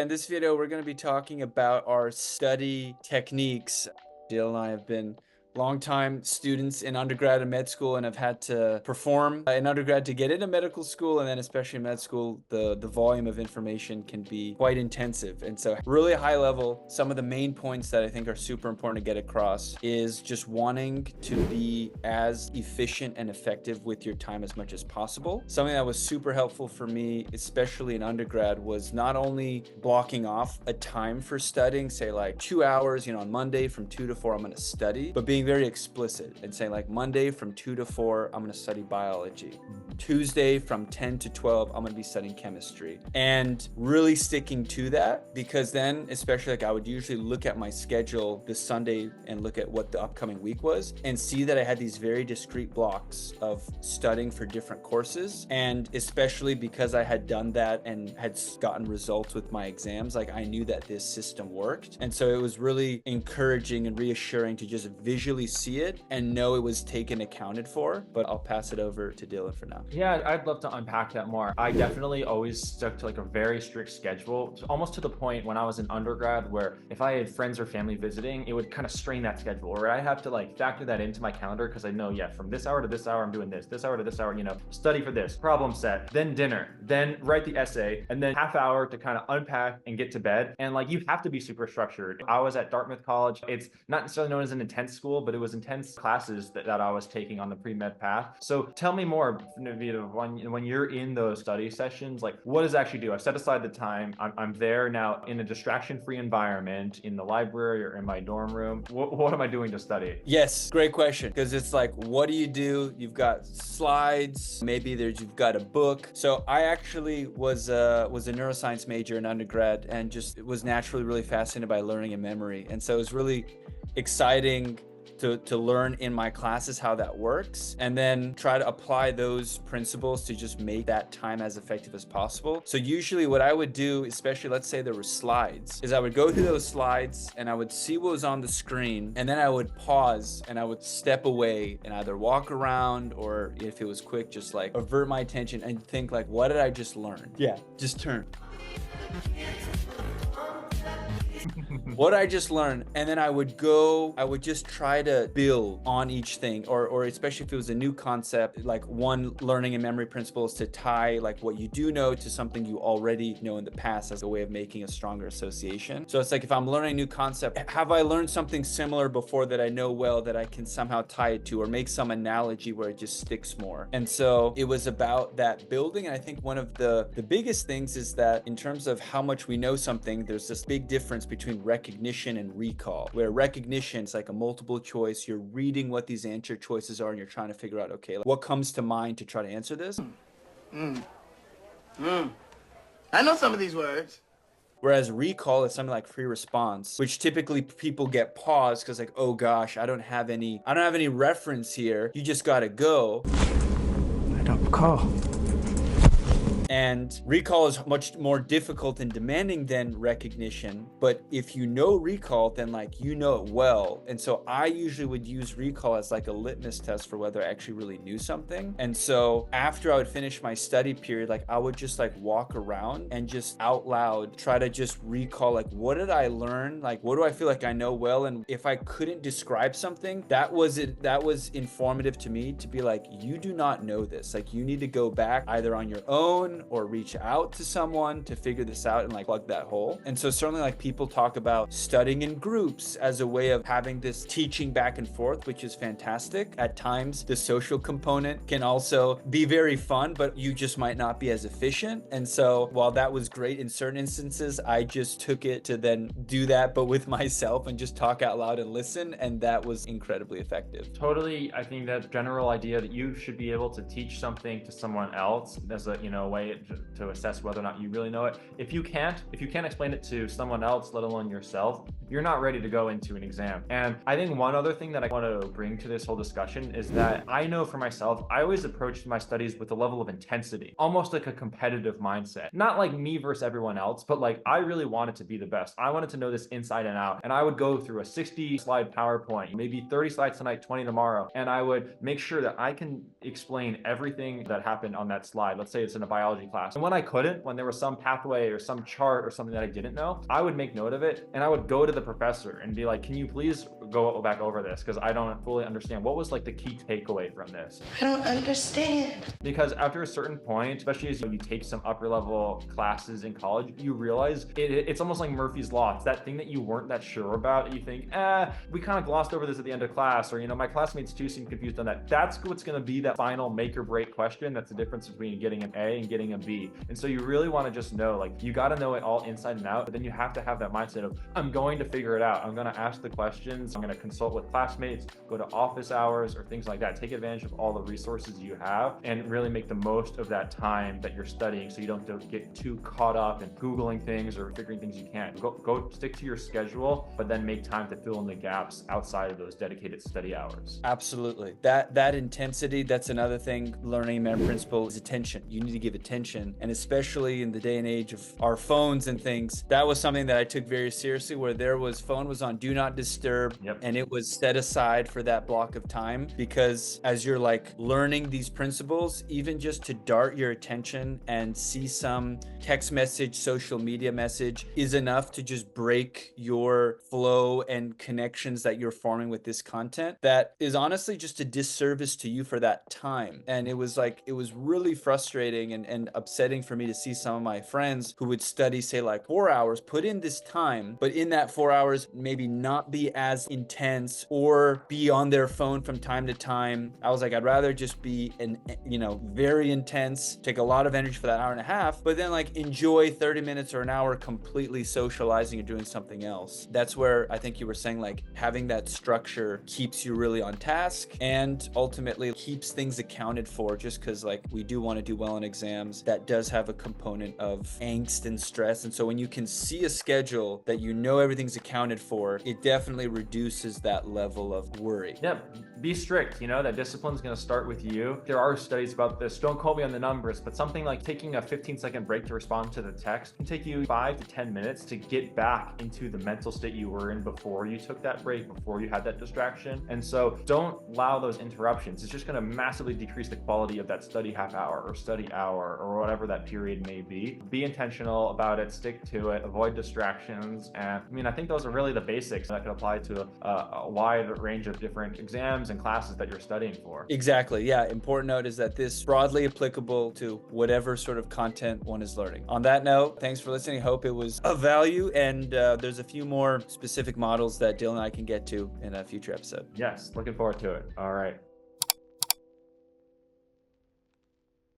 In this video, we're going to be talking about our study techniques. Dale and I have been longtime students in undergrad and med school and have had to perform in undergrad to get into medical school, and then especially in med school, the volume of information can be quite intensive. And so really high level, some of the main points that I think are super important to get across is just wanting to be as efficient and effective with your time as much as possible. Something that was super helpful for me, especially in undergrad, was not only blocking off a time for studying, say like 2 hours, on Monday from 2 to 4, I'm going to study, but being very explicit and saying like Monday from 2 to 4, I'm going to study biology. Tuesday from 10 to 12, I'm going to be studying chemistry, and really sticking to that, because then, especially like I would usually look at my schedule this Sunday and look at what the upcoming week was and see that I had these very discrete blocks of studying for different courses. And especially because I had done that and had gotten results with my exams, like I knew that this system worked. And so it was really encouraging and reassuring to just visually see it and know it was taken accounted for. But I'll pass it over to Dylan for now. Yeah, I'd love to unpack that more. I definitely always stuck to like a very strict schedule, almost to the point when I was in undergrad where if I had friends or family visiting, it would kind of strain that schedule, where I have to like factor that into my calendar because I know, yeah, from this hour to this hour, I'm doing this hour to this hour, study for this, problem set, then dinner, then write the essay, and then half hour to kind of unpack and get to bed. And like, you have to be super structured. I was at Dartmouth College. It's not necessarily known as an intense school, but it was intense classes that I was taking on the pre-med path. So tell me more, Navita, when you're in those study sessions, like what does it actually do? I've set aside the time. I'm there now in a distraction-free environment in the library or in my dorm room. What am I doing to study? Yes, great question. Because it's like, what do you do? You've got slides, maybe you've got a book. So I actually was a neuroscience major in undergrad and just was naturally really fascinated by learning and memory. And so it was really exciting to learn in my classes how that works, and then try to apply those principles to just make that time as effective as possible. So usually what I would do, especially let's say there were slides, is I would go through those slides and I would see what was on the screen, and then I would pause and I would step away and either walk around, or if it was quick, just like avert my attention and think like, what did I just learn? Yeah, just turn. What I just learned, and then I would just try to build on each thing, or especially if it was a new concept, like one learning and memory principles to tie like what you do know to something you already know in the past as a way of making a stronger association. So it's like, if I'm learning a new concept, have I learned something similar before that I know well that I can somehow tie it to, or make some analogy where it just sticks more? And so it was about that building. And I think one of the biggest things is that in terms of how much we know something, there's this big difference between recognition and recall, where recognition is like a multiple choice. You're reading what these answer choices are and you're trying to figure out, okay, what comes to mind to try to answer this. I know some of these words. Whereas recall is something like free response, which typically people get paused because like, oh gosh, I don't have any reference here. You just gotta go. I don't recall. And recall is much more difficult and demanding than recognition. But if you know recall, then like you know it well. And so I usually would use recall as like a litmus test for whether I actually really knew something. And so after I would finish my study period, like I would just like walk around and just out loud try to just recall, like, what did I learn? Like, what do I feel like I know well? And if I couldn't describe something, that was informative to me, to be like, you do not know this. Like, you need to go back either on your own or reach out to someone to figure this out and like plug that hole. And so certainly like people talk about studying in groups as a way of having this teaching back and forth, which is fantastic. At times the social component can also be very fun, but you just might not be as efficient. And so while that was great in certain instances, I just took it to then do that, but with myself, and just talk out loud and listen. And that was incredibly effective. Totally. I think that general idea that you should be able to teach something to someone else as a way to assess whether or not you really know it. If you can't explain it to someone else, let alone yourself, you're not ready to go into an exam. And I think one other thing that I want to bring to this whole discussion is that I know for myself, I always approached my studies with a level of intensity, almost like a competitive mindset. Not like me versus everyone else, but like I really wanted to be the best. I wanted to know this inside and out. And I would go through a 60 slide PowerPoint, maybe 30 slides tonight, 20 tomorrow. And I would make sure that I can explain everything that happened on that slide. Let's say it's in a biology class. And when I couldn't, when there was some pathway or some chart or something that I didn't know, I would make note of it and I would go to the professor and be like, can you please go back over this? Because I don't fully understand. What was like the key takeaway from this? I don't understand. Because after a certain point, especially as you take some upper level classes in college, you realize it's almost like Murphy's Law. It's that thing that you weren't that sure about. You think, we kind of glossed over this at the end of class, or, my classmates too seem confused on that. That's what's going to be that final make or break question. That's the difference between getting an A and getting a B. And so you really want to just know, like, you got to know it all inside and out, but then you have to have that mindset of, I'm going to figure it out. I'm going to ask the questions. I'm going to consult with classmates, go to office hours or things like that. Take advantage of all the resources you have and really make the most of that time that you're studying, so you don't get too caught up in Googling things or figuring things you can't. Go stick to your schedule, but then make time to fill in the gaps outside of those dedicated study hours. Absolutely. That intensity, that's another thing. Learning MEM principle is attention. You need to give attention. And especially in the day and age of our phones and things, that was something that I took very seriously, where phone was on do not disturb. Yep. And it was set aside for that block of time, because as you're like learning these principles, even just to dart your attention and see some text message, social media message is enough to just break your flow and connections that you're forming with this content. That is honestly just a disservice to you for that time. And it was really frustrating and upsetting for me to see some of my friends who would study, say, like 4 hours, put in this time, but in that 4 hours, maybe not be as intense or be on their phone from time to time. I was like, I'd rather just be very intense, take a lot of energy for that hour and a half, but then like enjoy 30 minutes or an hour completely socializing or doing something else. That's where I think you were saying, like, having that structure keeps you really on task and ultimately keeps things accounted for, just because like we do want to do well in exams. That does have a component of angst and stress. And so when you can see a schedule that everything's accounted for, it definitely reduces that level of worry. Yeah, be strict. That discipline is going to start with you. There are studies about this. Don't quote me on the numbers, but something like taking a 15-second break to respond to the text can take you 5 to 10 minutes to get back into the mental state you were in before you took that break, before you had that distraction. And so don't allow those interruptions. It's just going to massively decrease the quality of that study half hour or study hour or whatever that period may be. Be intentional about it, stick to it, avoid distractions. And I think those are really the basics that could apply to a wide range of different exams and classes that you're studying for. Exactly. Yeah. Important note is that this is broadly applicable to whatever sort of content one is learning. On that note, thanks for listening. Hope it was of value. And there's a few more specific models that Dylan and I can get to in a future episode. Yes. Looking forward to it. All right.